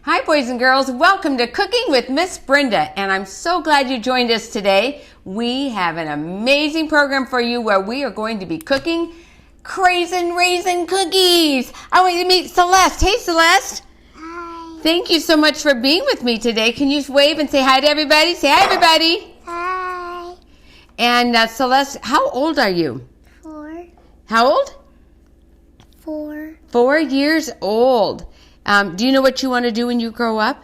Hi, boys and girls. Welcome to Cooking with Miss Brenda, and I'm so glad you joined us today. We have an amazing program for you where we are going to be cooking Craisin raisin cookies. I want you to meet Celeste. Hey, Celeste. Hi. Thank you so much for being with me today. Can you wave and say hi to everybody? Say hi, everybody. Hi. And Celeste, how old are you? 4. How old? 4. 4 years old. Do you know what you want to do when you grow up?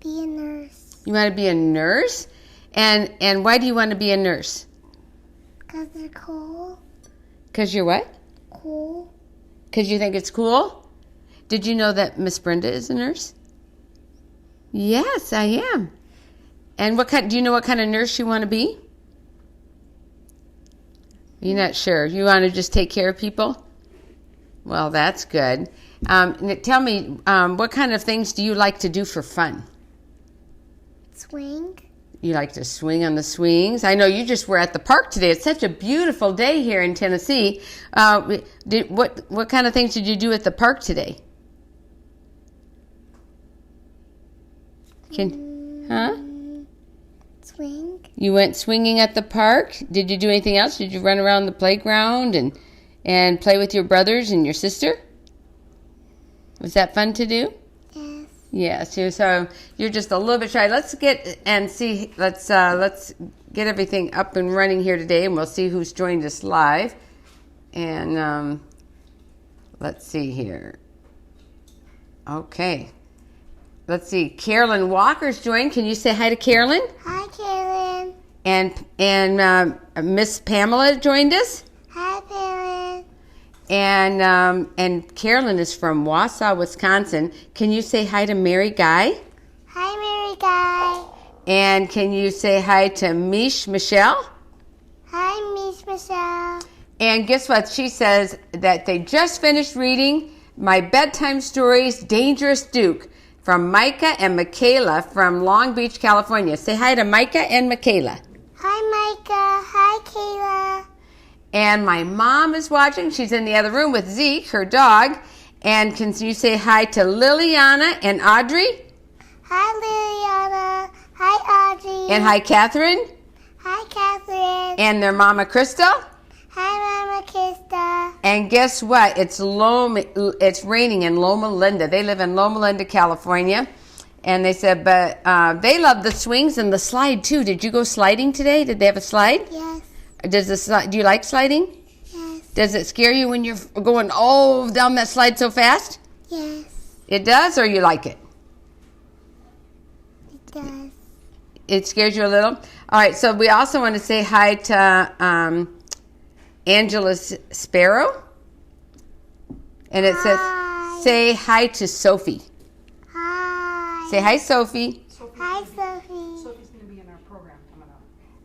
Be a nurse. You want to be a nurse? And why do you want to be a nurse? Because they're cool. Because you're what? Cool. Because you think it's cool? Did you know that Miss Brenda is a nurse? Yes, I am. And do you know what kind of nurse you want to be? You're not sure. You want to just take care of people? Well, that's good. Tell me, what kind of things do you like to do for fun? Swing. You like to swing on the swings? I know you just were at the park today. It's such a beautiful day here in Tennessee. What kind of things did you do at the park today? Swing. You went swinging at the park? Did you do anything else? Did you run around the playground and play with your brothers and your sister? Was that fun to do? Yes. Yes. So you're just a little bit shy. Let's get everything up and running here today, and we'll see who's joined us live. And let's see here. Okay. Let's see. Carolyn Walker's joined. Can you say hi to Carolyn? Hi, Carolyn. And Miss Pamela joined us. Hi, Carolyn. And Carolyn is from Wausau, Wisconsin. Can you say hi to Mary Guy? Hi, Mary Guy. And can you say hi to Michelle? Hi, Miss Michelle. And guess what? She says that they just finished reading my bedtime stories, Dangerous Duke, from Micah and Michaela from Long Beach, California. Say hi to Micah and Michaela. Hi, Micah. Hi, Kayla. And my mom is watching. She's in the other room with Zeke, her dog. And can you say hi to Liliana and Audrey? Hi, Liliana. Hi, Audrey. And hi, Catherine. Hi, Catherine. And their mama, Crystal. Hi, Mama Krista. And guess what? It's raining in Loma Linda. They live in Loma Linda, California. And they said, but they love the swings and the slide, too. Did you go sliding today? Did they have a slide? Yes. Do you like sliding? Yes. Does it scare you when you're going down that slide so fast? Yes. It does, or you like it? It does. It scares you a little? All right, so we also want to say hi to Angela Sparrow. And it says, say hi to Sophie. Hi. Say hi, Sophie. Hi, Sophie. Sophie's going to be in our program coming up.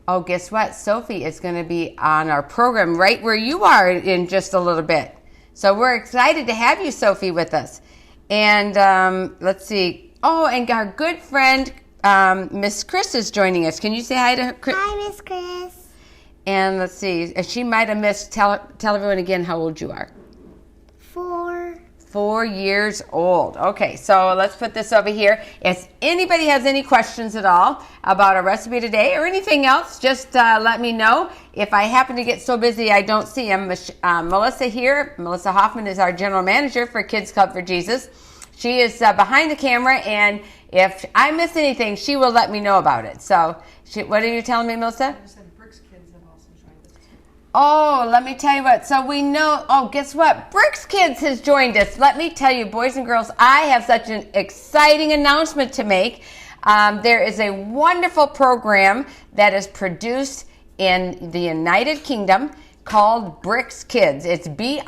Oh, guess what? Sophie is going to be on our program right where you are in just a little bit. So we're excited to have you, Sophie, with us. And let's see. Oh, and our good friend, Miss Chris, is joining us. Can you say hi to her? Hi, Miss Chris. And let's see. She might have missed. Tell everyone again how old you are. 4. 4 years old. Okay, so let's put this over here. If anybody has any questions at all about our recipe today or anything else, just let me know. If I happen to get so busy I don't see them, Melissa Hoffman is our general manager for Kids Club for Jesus. She is behind the camera, and if I miss anything, she will let me know about it. So, what are you telling me, Melissa? I said Bricks Kids have also joined us. Oh, let me tell you what. So we know, guess what? Bricks Kids has joined us. Let me tell you, boys and girls, I have such an exciting announcement to make. There is a wonderful program that is produced in the United Kingdom called Bricks Kids. It's BRIXKIDZ.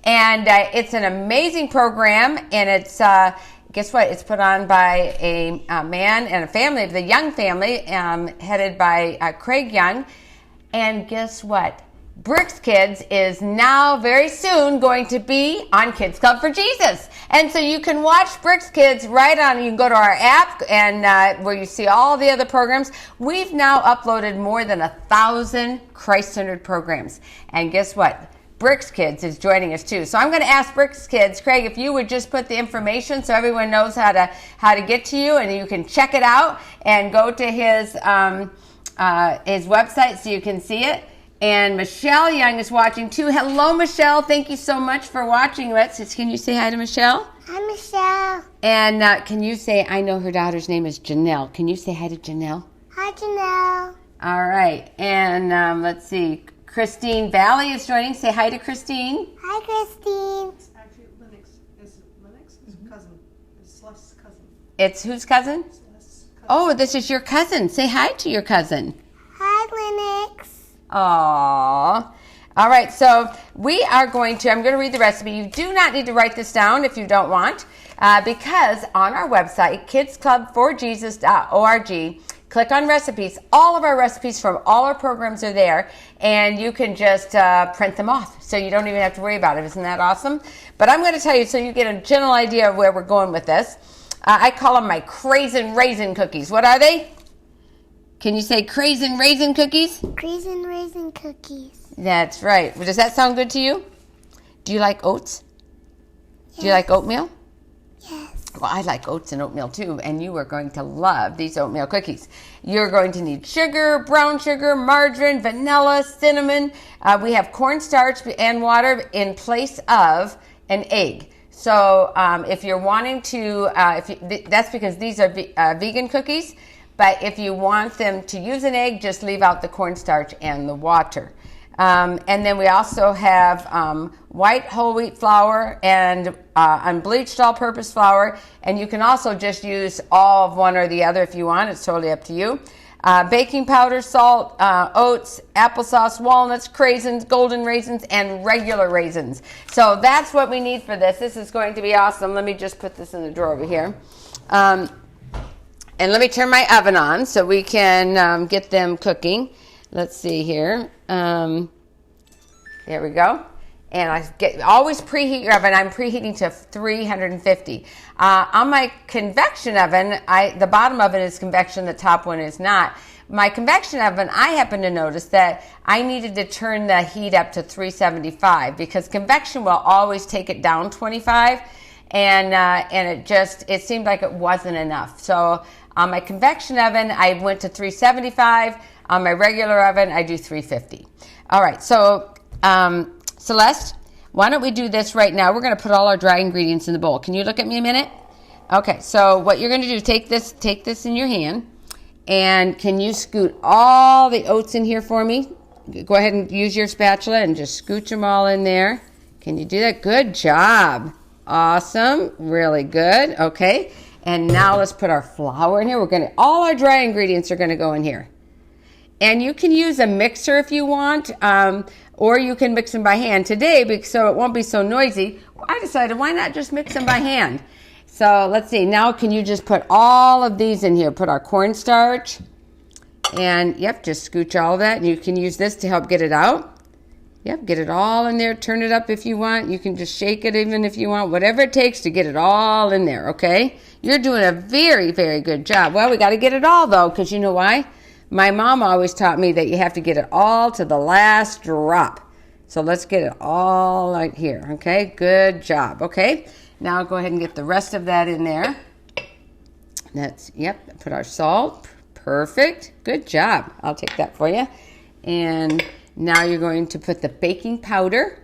And it's an amazing program, and it's, guess what? It's put on by a man and a family, the Young family, headed by Craig Young. And guess what? Bricks Kids is now very soon going to be on Kids Club for Jesus. And so you can watch Bricks Kids right on, you can go to our app and where you see all the other programs. We've now uploaded more than 1,000 Christ-centered programs. And guess what? Bricks Kids is joining us too. So I'm going to ask Bricks Kids, Craig, if you would just put the information so everyone knows how to get to you and you can check it out and go to his website so you can see it. And Michelle Young is watching too. Hello, Michelle. Thank you so much for watching. Can you say hi to Michelle? Hi, Michelle. And can you say, I know her daughter's name is Janelle. Can you say hi to Janelle? Hi, Janelle. All right. And let's see. Christine Valley is joining. Say hi to Christine. Hi, Christine. It's actually Linux. Is it Linux? It's cousin. It's Celeste's cousin. It's whose cousin? Celeste's cousin. Oh, this is your cousin. Say hi to your cousin. Hi, Linux. Aww. All right, so I'm going to read the recipe. You do not need to write this down if you don't want, because on our website, kidsclub4jesus.org, click on recipes. All of our recipes from all our programs are there, and you can just print them off, so you don't even have to worry about it. Isn't that awesome? But I'm going to tell you so you get a general idea of where we're going with this. I call them my Craisin raisin cookies. What are they? Can you say Craisin raisin cookies? Craisin raisin cookies. That's right. Does that sound good to you? Do you like oats? Yes. Do you like oatmeal? Yes. Well, I like oats and oatmeal too, and you are going to love these oatmeal cookies. You're going to need sugar, brown sugar, margarine, vanilla, cinnamon. We have cornstarch and water in place of an egg. So if you're wanting to, that's because these are vegan cookies, but if you want them to use an egg, just leave out the cornstarch and the water. And then we also have white whole wheat flour and unbleached all-purpose flour. And you can also just use all of one or the other if you want. It's totally up to you. Baking powder, salt, oats, applesauce, walnuts, craisins, golden raisins, and regular raisins. So that's what we need for this. This is going to be awesome. Let me just put this in the drawer over here. And let me turn my oven on so we can get them cooking. Let's see here. There we go. And always preheat your oven. I'm preheating to 350. On my convection oven, the bottom oven is convection, the top one is not. My convection oven, I happen to notice that I needed to turn the heat up to 375 because convection will always take it down 25, and it seemed like it wasn't enough. So on my convection oven, I went to 375. On my regular oven, I do 350. All right, so Celeste, why don't we do this right now? We're going to put all our dry ingredients in the bowl. Can you look at me a minute? Okay, so what you're going to do, take this in your hand, and can you scoot all the oats in here for me? Go ahead and use your spatula and just scooch them all in there. Can you do that? Good job. Awesome. Really good. Okay, and now let's put our flour in here. All our dry ingredients are going to go in here. And you can use a mixer if you want, or you can mix them by hand. Today, so it won't be so noisy, I decided why not just mix them by hand. So let's see. Now can you just put all of these in here? Put our cornstarch, and just scooch all of that. And you can use this to help get it out. Yep, get it all in there. Turn it up if you want. You can just shake it even if you want. Whatever it takes to get it all in there, okay? You're doing a very, very good job. Well, we got to get it all, though, because you know why? My mom always taught me that you have to get it all to the last drop. So let's get it all right here, okay? Good job, okay? Now go ahead and get the rest of that in there. Put our salt. Perfect. Good job. I'll take that for you. And now you're going to put the baking powder.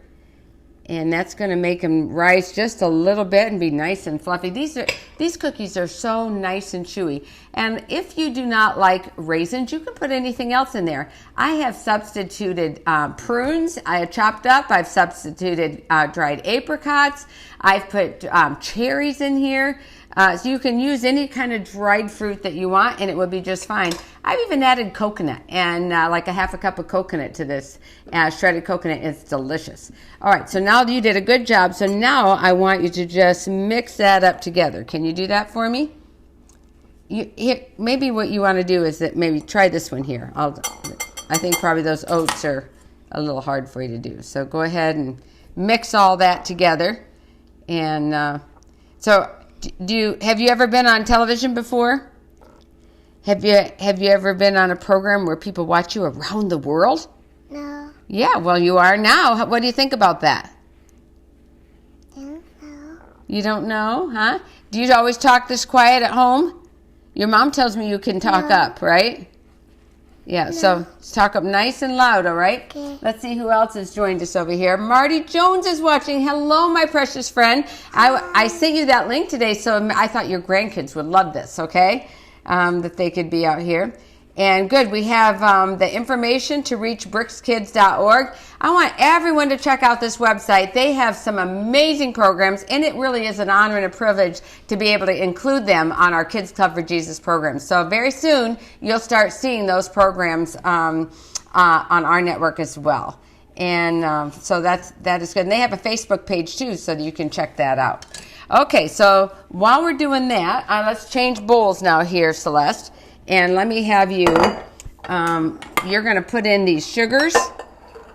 And that's going to make them rise just a little bit and be nice and fluffy. These cookies are so nice and chewy. And if you do not like raisins, you can put anything else in there. I have substituted prunes. I have chopped up. I've substituted dried apricots. I've put cherries in here. So you can use any kind of dried fruit that you want, and it would be just fine. I've even added coconut and like a half a cup of coconut to this. Shredded coconut. It's delicious. All right, so now you did a good job. So now I want you to just mix that up together. Can you do that for me? Maybe what you want to do is that maybe try this one here. I think probably those oats are a little hard for you to do. So go ahead and mix all that together. And have you ever been on television before? Have you ever been on a program where people watch you around the world? No. Yeah, well, you are now. What do you think about that? Don't know. You don't know, huh? Do you always talk this quiet at home? Your mom tells me you can talk No. up, right? Yeah, so talk up nice and loud, all right? Okay. Let's see who else has joined us over here. Marty Jones is watching. Hello, my precious friend. I sent you that link today, so I thought your grandkids would love this, okay? That they could be out here. And good, we have the information to reach brickskids.org. I want everyone to check out this website. They have some amazing programs, and it really is an honor and a privilege to be able to include them on our Kids Club for Jesus program. So very soon, you'll start seeing those programs on our network as well. And so that is good. And they have a Facebook page too, so that you can check that out. Okay, so while we're doing that, let's change bowls now here, Celeste. And let me have you, you're going to put in these sugars.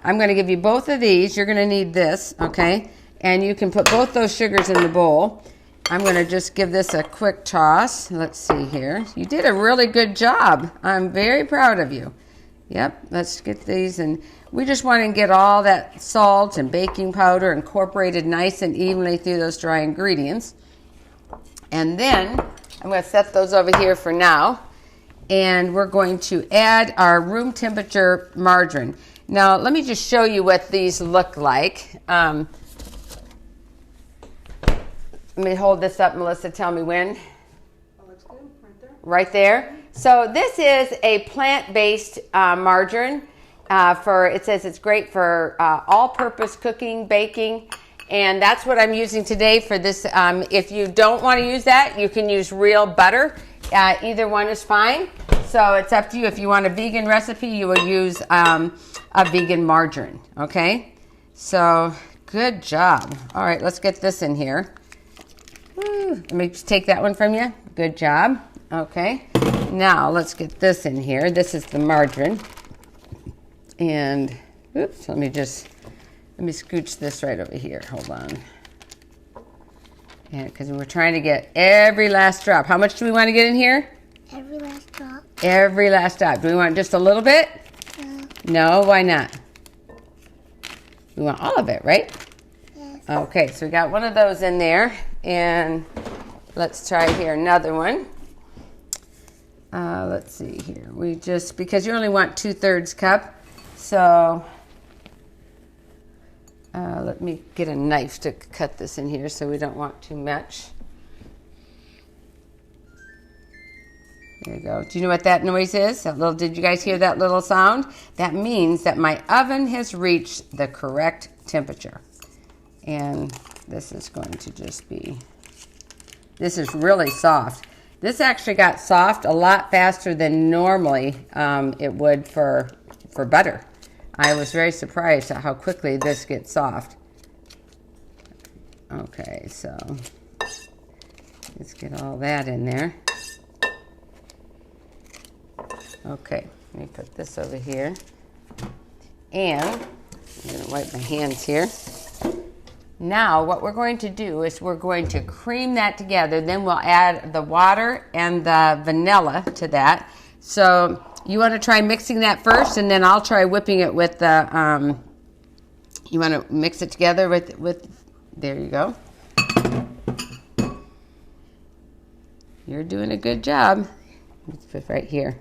I'm going to give you both of these. You're going to need this, okay? And you can put both those sugars in the bowl. I'm going to just give this a quick toss. Let's see here. You did a really good job. I'm very proud of you. Yep, let's get these. And we just want to get all that salt and baking powder incorporated nice and evenly through those dry ingredients. And then I'm going to set those over here for now. And we're going to add our room temperature margarine. Now, let me just show you what these look like. Let me hold this up, Melissa. Tell me when. That looks good. Right there. Right there. So this is a plant-based margarine. It says it's great for all-purpose cooking, baking, and that's what I'm using today for this. If you don't want to use that, you can use real butter. Either one is fine. So it's up to you. If you want a vegan recipe, you will use a vegan margarine. Okay? So good job. All right, let's get this in here. Woo. Let me just take that one from you. Good job. Okay. Now let's get this in here. This is the margarine. And oops, let me scooch this right over here. Hold on. And because we're trying to get every last drop. How much do we want to get in here? Every last drop. Every last drop. Do we want just a little bit? No. No, why not? We want all of it, right? Yes. Okay, so we got one of those in there. And let's try here another one. Let's see here. Because you only want 2/3 cup. So let me get a knife to cut this in here so we don't want too much. There you go. Do you know what that noise is? Did you guys hear that little sound? That means that my oven has reached the correct temperature. And this is going to just be, this is really soft. This actually got soft a lot faster than normally it would for butter. I was very surprised at how quickly this gets soft. Okay, so let's get all that in there. Okay, let me put this over here. And I'm going to wipe my hands here. Now what we're going to do is we're going to cream that together. Then we'll add the water and the vanilla to that. So you want to try mixing that first, and then I'll try whipping it with the, you want to mix it together with, there you go. You're doing a good job. Let's put it right here.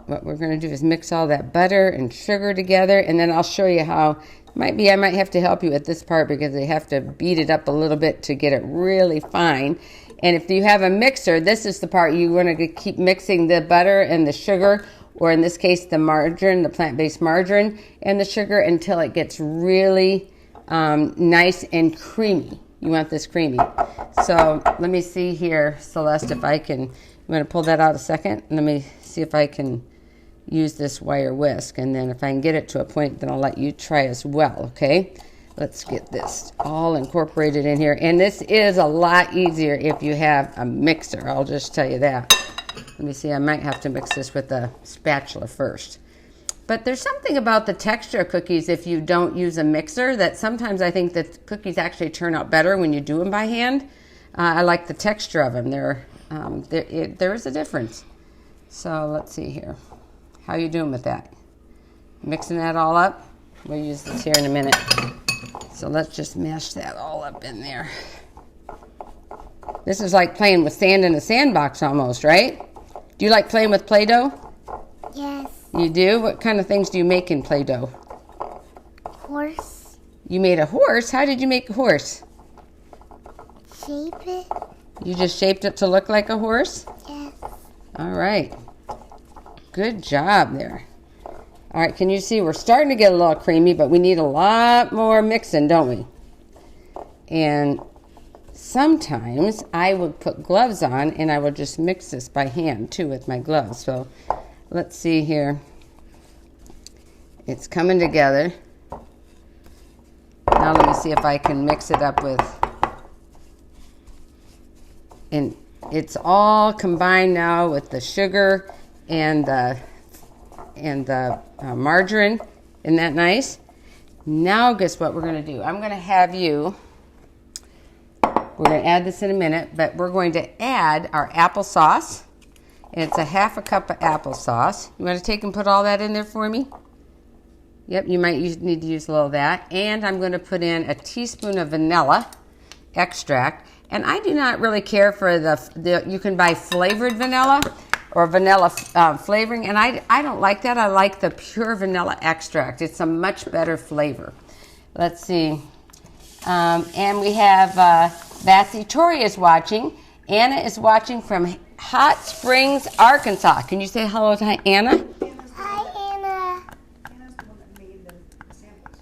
What we're going to do is mix all that butter and sugar together, and then I'll show you how. I might have to help you at this part because they have to beat it up a little bit to get it really fine. And if you have a mixer, this is the part you want to keep mixing the butter and the sugar, or in this case the margarine, the plant-based margarine, and the sugar until it gets really nice and creamy. You want this creamy. So let me see here, Celeste, if I can, you want to pull that out a second? Let me see if I can use this wire whisk, and then if I can get it to a point, then I'll let you try as well, okay? Let's get this all incorporated in here. And this is a lot easier if you have a mixer, I'll just tell you that. Let me see, I might have to mix this with a spatula first. But there's something about the texture of cookies if you don't use a mixer that sometimes I think that cookies actually turn out better when you do them by hand. I like the texture of them. There is a difference. So let's see here. How you doing with that? mixing that all up. We'll use this here in a minute. So let's just mash that all up in there. This is like playing with sand in a sandbox almost, right? Do you like playing with Play-Doh? Yes. You do? What kind of things do you make in Play-Doh? Horse. You made a horse? How did you make a horse? Shape it. You just shaped it to look like a horse? Yes. All right. Good job there. All right, can you see we're starting to get a little creamy, but we need a lot more mixing, don't we? And sometimes I would put gloves on and I would just mix this by hand too with my gloves. So let's see here. It's coming together. Now let me see if I can mix it up with, and it's all combined now with the sugar and the margarine. Isn't that nice? Now guess what we're going to do? I'm going to have you, we're going to add this in a minute, but we're going to add our applesauce. And it's a half a cup of applesauce. You want to take and put all that in there for me? Yep, you might need to use a little of that. And I'm going to put in a teaspoon of vanilla extract. And I do not really care for the you can buy flavored vanilla or vanilla flavoring. And I don't like that. I like the pure vanilla extract. It's a much better flavor. Let's see. And we have Vassy Tori is watching. Anna is watching from Hot Springs, Arkansas. Can you say hello to Anna? Hi, Anna. Anna's the one that made the samples.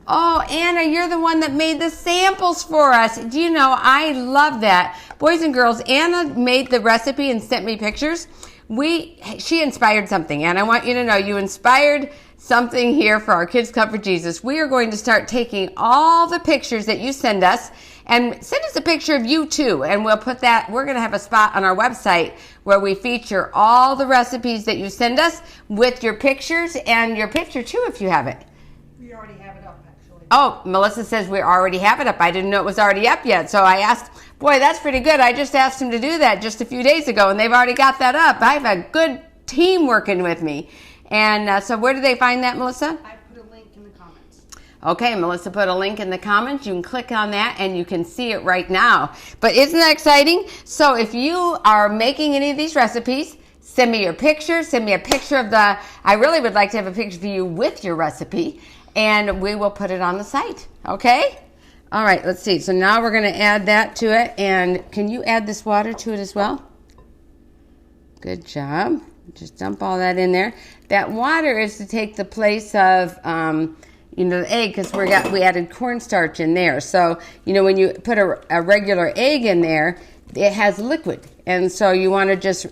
Oh, Anna, you're the one that made the samples for us. Do you know, I love that. Boys and girls, Anna made the recipe and sent me pictures. She inspired something, and I want you to know you inspired something here for our Kids Club for Jesus. We are going to start taking all the pictures that you send us, and send us a picture of you too, and we'll put that, we're going to have a spot on our website where we feature all the recipes that you send us with your pictures and your picture too if you have it. We already have it up, actually. Oh, Melissa says we already have it up. I didn't know it was already up yet, so I asked, boy, that's pretty good. I just asked them to do that just a few days ago, and they've already got that up. I have a good team working with me. And so where do they find that, Melissa? I put a link in the comments. Okay, Melissa put a link in the comments. You can click on that and you can see it right now. But isn't that exciting? So if you are making any of these recipes, send me your picture. Send me a picture of I really would like to have a picture of you with your recipe, and we will put it on the site. Okay? All right, let's see. So now we're going to add that to it. And can you add this water to it as well? Good job. Just dump all that in there. That water is to take the place of, the egg, because we added cornstarch in there. So, when you put a regular egg in there, it has liquid. And so you want to just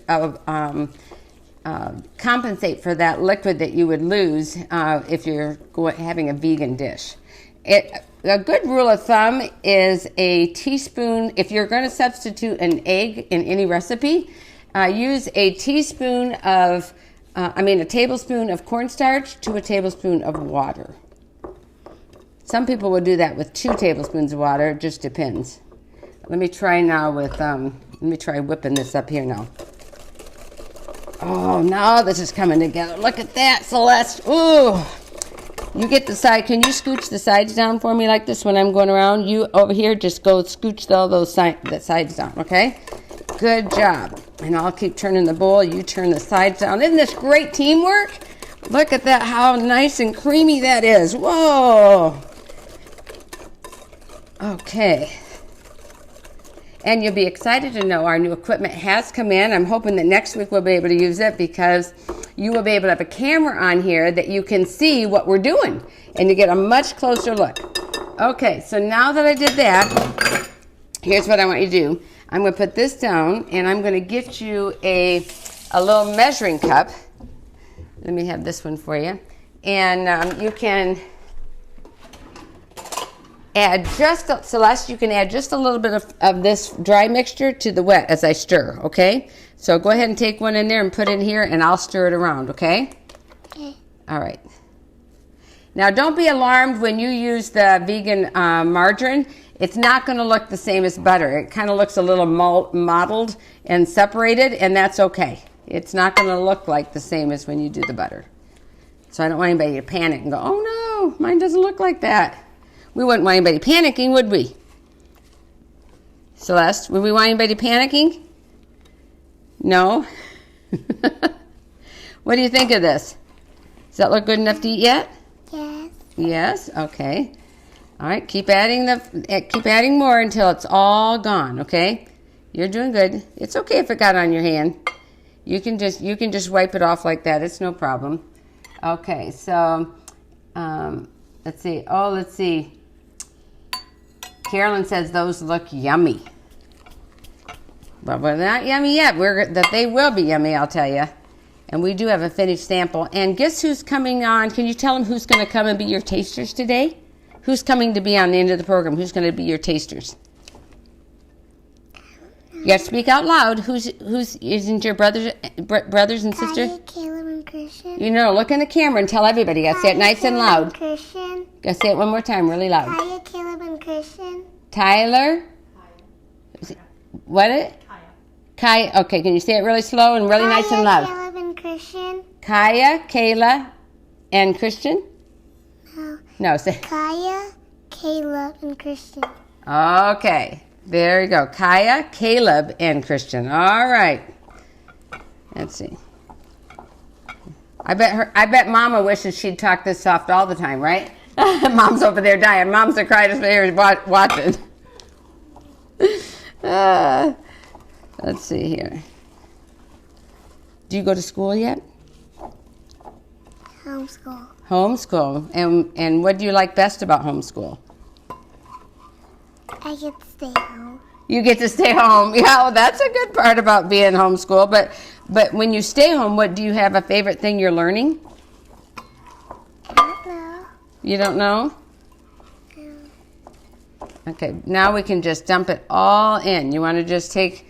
compensate for that liquid that you would lose if you're having a vegan dish. A good rule of thumb is a teaspoon. If you're going to substitute an egg in any recipe, use a tablespoon of cornstarch to a tablespoon of water. Some people will do that with 2 tablespoons of water. It just depends. Let me try now with, let me try whipping this up here now. Oh, now this is coming together. Look at that, Celeste. Ooh. You get the side. Can you scooch the sides down for me like this when I'm going around? You over here, just go scooch all those sides down, okay? Good job. And I'll keep turning the bowl. You turn the sides down. Isn't this great teamwork? Look at that, how nice and creamy that is. Whoa. Okay. And you'll be excited to know our new equipment has come in. I'm hoping that next week we'll be able to use it, because you will be able to have a camera on here that you can see what we're doing, and you get a much closer look. Okay, so now that I did that, here's what I want you to do. I'm going to put this down, and I'm going to get you a little measuring cup. Let me have this one for you. And you can add Celeste, you can add just a little bit of this dry mixture to the wet as I stir, okay? So go ahead and take one in there and put it in here, and I'll stir it around, okay? Okay. All right. Now, don't be alarmed when you use the vegan margarine. It's not going to look the same as butter. It kind of looks a little mottled and separated, and that's okay. It's not going to look like the same as when you do the butter. So I don't want anybody to panic and go, oh no, mine doesn't look like that. We wouldn't want anybody panicking, would we? Celeste, would we want anybody panicking? No? What do you think of this? Does that look good enough to eat yet? Yes. Yes? Okay. All right, keep adding more until it's all gone, okay? You're doing good. It's okay if it got on your hand. You can just wipe it off like that. It's no problem. Okay, so let's see. Oh, let's see. Carolyn says those look yummy. But they're not yummy yet. They will be yummy, I'll tell you. And we do have a finished sample. And guess who's coming on? Can you tell them who's going to come and be your tasters today? Who's coming to be on the end of the program? Who's going to be your tasters? You got to speak out loud. Who's isn't your brothers and sisters? Kaya, Caleb, and Christian. You know, look in the camera and tell everybody. You got to say it nice and loud. Christian. Got to say it one more time, really loud. Kaya, Caleb, and Christian. Tyler. What it? Kaya. Okay, can you say it really slow and really nice and loud? Caleb, and Christian. Kaya, Kayla, and Christian? No. No, say. Kaya, Caleb, and Christian. Okay, there you go. Kaya, Caleb, and Christian. All right. Let's see. I bet Mama wishes she'd talk this soft all the time, right? Mom's over there dying. Mom's a cry just there watching. Let's see here. Do you go to school yet? Homeschool. Homeschool. And what do you like best about homeschool? I get to stay home. You get to stay home. Yeah, well, that's a good part about being homeschool. But when you stay home, what do you have a favorite thing you're learning? I don't know. You don't know? No. Okay, now we can just dump it all in. You want to just take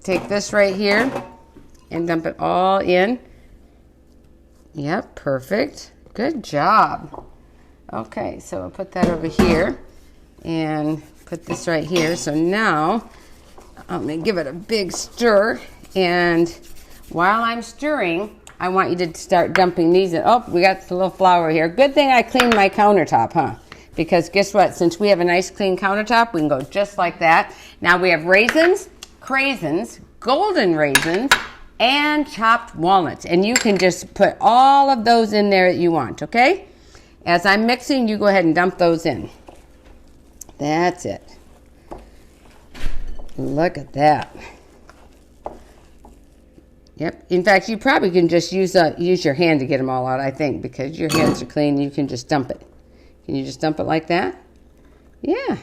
this right here and dump it all in. Yep, perfect. Good job. Okay, so we'll put that over here and put this right here. So now I'm going to give it a big stir. And while I'm stirring, I want you to start dumping these in. Oh, we got the little flour here. Good thing I cleaned my countertop, huh? Because guess what? Since we have a nice clean countertop, we can go just like that. Now we have raisins, craisins, golden raisins, and chopped walnuts. And you can just put all of those in there that you want, okay? As I'm mixing, you go ahead and dump those in. That's it. Look at that. Yep. In fact, you probably can just use your hand to get them all out, I think, because your hands are clean. You can just dump it. Can you just dump it like that? Yeah.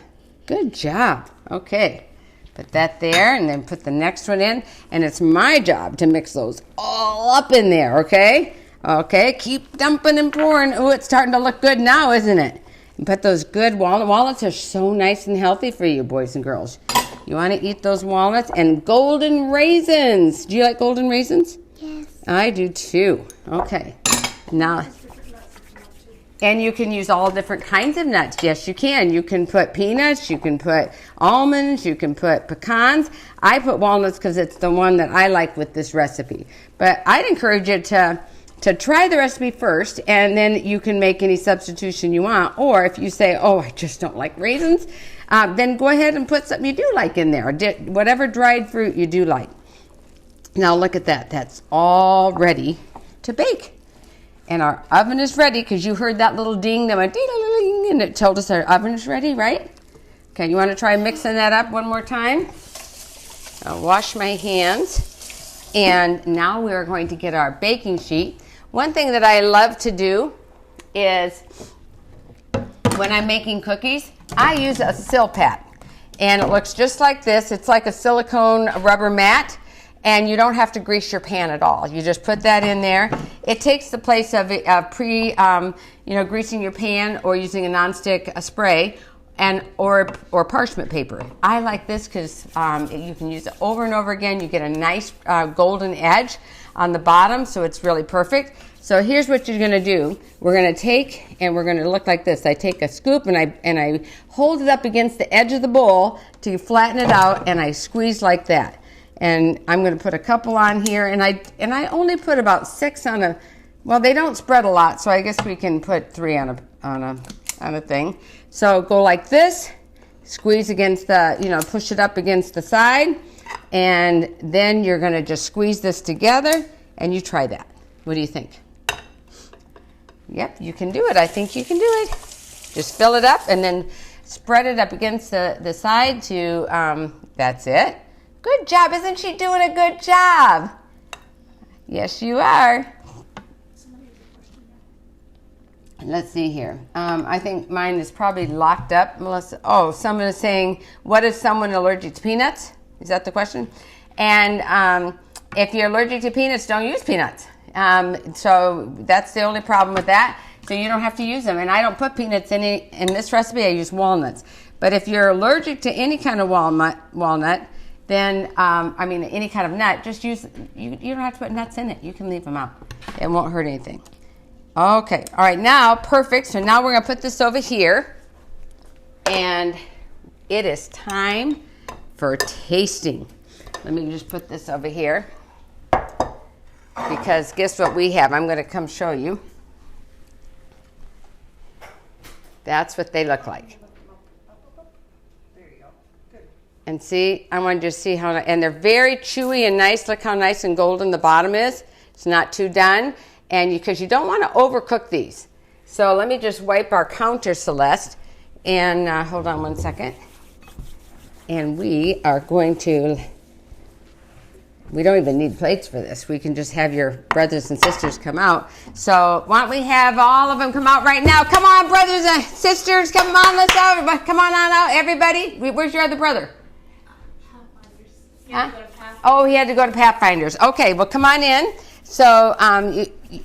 Good job. Okay. Put that there and then put the next one in. And it's my job to mix those all up in there, okay? Okay. Keep dumping and pouring. Oh, it's starting to look good now, isn't it? And put those good walnuts. Walnuts are so nice and healthy for you, boys and girls. You want to eat those walnuts and golden raisins. Do you like golden raisins? Yes. I do too. Okay. Now, and you can use all different kinds of nuts. Yes, you can. You can put peanuts. You can put almonds. You can put pecans. I put walnuts because it's the one that I like with this recipe. But I'd encourage you to try the recipe first, and then you can make any substitution you want. Or if you say, oh, I just don't like raisins, then go ahead and put something you do like in there. Whatever dried fruit you do like. Now look at that. That's all ready to bake. And our oven is ready because you heard that little ding that went ding, and it told us our oven is ready, right? Okay, you want to try mixing that up one more time? I'll wash my hands. And now we're going to get our baking sheet. One thing that I love to do is when I'm making cookies, I use a Silpat. And it looks just like this. It's like a silicone rubber mat. And you don't have to grease your pan at all. You just put that in there. It takes the place of greasing your pan or using a nonstick spray or parchment paper. I like this because you can use it over and over again. You get a nice golden edge on the bottom, so it's really perfect. So here's what you're going to do. We're going to take, and we're going to look like this. I take a scoop and I hold it up against the edge of the bowl to flatten it out, and I squeeze like that. And I'm going to put a couple on here, and I only put about 6 on Well, they don't spread a lot, so I guess we can put 3 on a thing. So go like this, squeeze against the, push it up against the side, and then you're going to just squeeze this together, and you try that. What do you think? Yep, you can do it. I think you can do it. Just fill it up and then spread it up against the side to, that's it. Good job. Isn't she doing a good job? Yes, you are. Let's see here. I think mine is probably locked up, Melissa. Oh, someone is saying, what is someone allergic to peanuts? Is that the question? And if you're allergic to peanuts, don't use peanuts. So that's the only problem with that. So you don't have to use them. And I don't put peanuts in this recipe. I use walnuts. But if you're allergic to any kind of walnut, then, any kind of nut, just use, you don't have to put nuts in it. You can leave them out. It won't hurt anything. Okay. All right. Now, perfect. So now we're going to put this over here. And it is time for tasting. Let me just put this over here. Because guess what we have? I'm going to come show you. That's what they look like. There you go. Good. And see, I want you to see how, and they're very chewy and nice. Look how nice and golden the bottom is. It's not too done. And because you don't want to overcook these. So let me just wipe our counter, Celeste. And hold on one second. And we are going to, we don't even need plates for this. We can just have your brothers and sisters come out. So why don't we have all of them come out right now? Come on, brothers and sisters. Come on, let's go. Come on out, everybody. Where's your other brother? Huh? Oh, he had to go to Pathfinders. Okay, well, come on in. So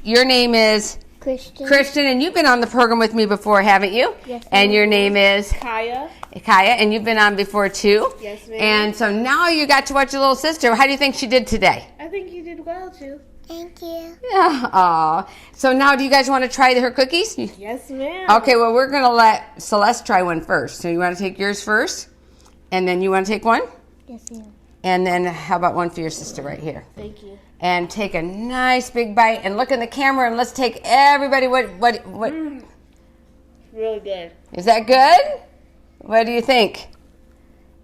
your name is? Christian, and you've been on the program with me before, haven't you? Yes, ma'am. And your name is? Kaya, and you've been on before too? Yes, ma'am. And so now you got to watch your little sister. How do you think she did today? I think you did well too. Thank you. Yeah. Aw. So now do you guys want to try her cookies? Yes, ma'am. Okay, well, we're going to let Celeste try one first. So you want to take yours first? And then you want to take one? Yes, ma'am. And then how about one for your sister right here? Thank you. And take a nice big bite and look in the camera and let's take everybody what Really good. Is that good? What do you think?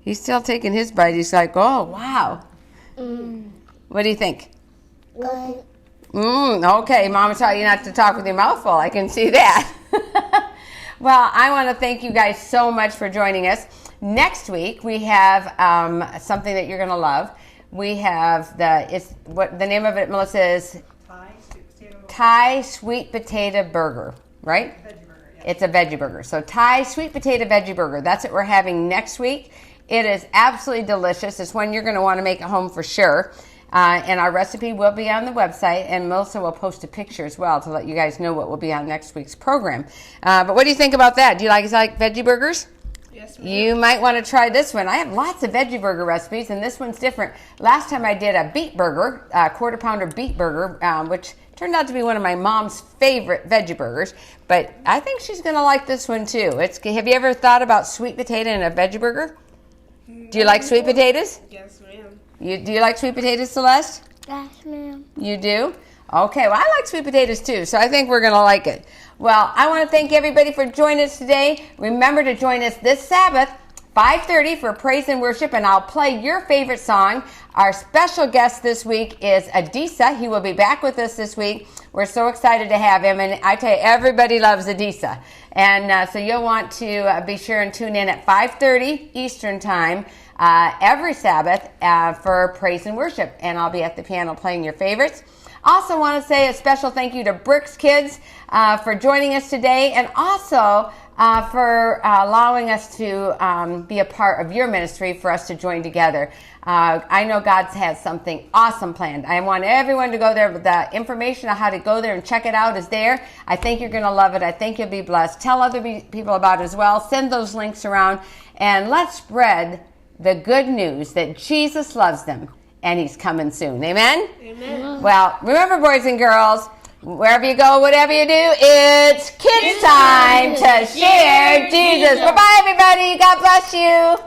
He's still taking his bite. He's like, oh, wow. What do you think? Good. Okay, Mama taught you not to talk with your mouth full. I can see that. Well, I want to thank you guys so much for joining us. Next week, we have something that you're going to love. We have the name of it, Melissa, is Thai sweet potato burger, right? Veggie burger, yeah. It's a veggie burger. So Thai sweet potato veggie burger. That's what we're having next week. It is absolutely delicious. It's one you're going to want to make at home for sure. And our recipe will be on the website, and Melissa will post a picture as well to let you guys know what will be on next week's program. But what do you think about that? Do you like veggie burgers? Yes, ma'am. You might want to try this one. I have lots of veggie burger recipes, and this one's different. Last time I did a beet burger, a quarter pounder beet burger, which turned out to be one of my mom's favorite veggie burgers. But I think she's going to like this one too. Have you ever thought about sweet potato in a veggie burger? Do you like sweet potatoes? Yes, ma'am. Do you like sweet potatoes, Celeste? Yes, ma'am. You do? Okay, well, I like sweet potatoes too, so I think we're going to like it. Well, I want to thank everybody for joining us today. Remember to join us this Sabbath, 5:30 for praise and worship, and I'll play your favorite song. Our special guest this week is Adisa. He will be back with us this week. We're so excited to have him, and I tell you, everybody loves Adisa. And so you'll want to be sure and tune in at 5:30 Eastern Time every Sabbath for praise and worship, and I'll be at the piano playing your favorites. Also want to say a special thank you to Brooks Kids for joining us today, and also for allowing us to be a part of your ministry for us to join together. I know God has something awesome planned. I want everyone to go there. The information on how to go there and check it out is there. I think you're going to love it. I think you'll be blessed. Tell other people about it as well. Send those links around, and let's spread the good news that Jesus loves them and he's coming soon. Amen? Amen. Well, remember, boys and girls, wherever you go, whatever you do, it's kids time to share Jesus. Bye-bye, everybody. God bless you.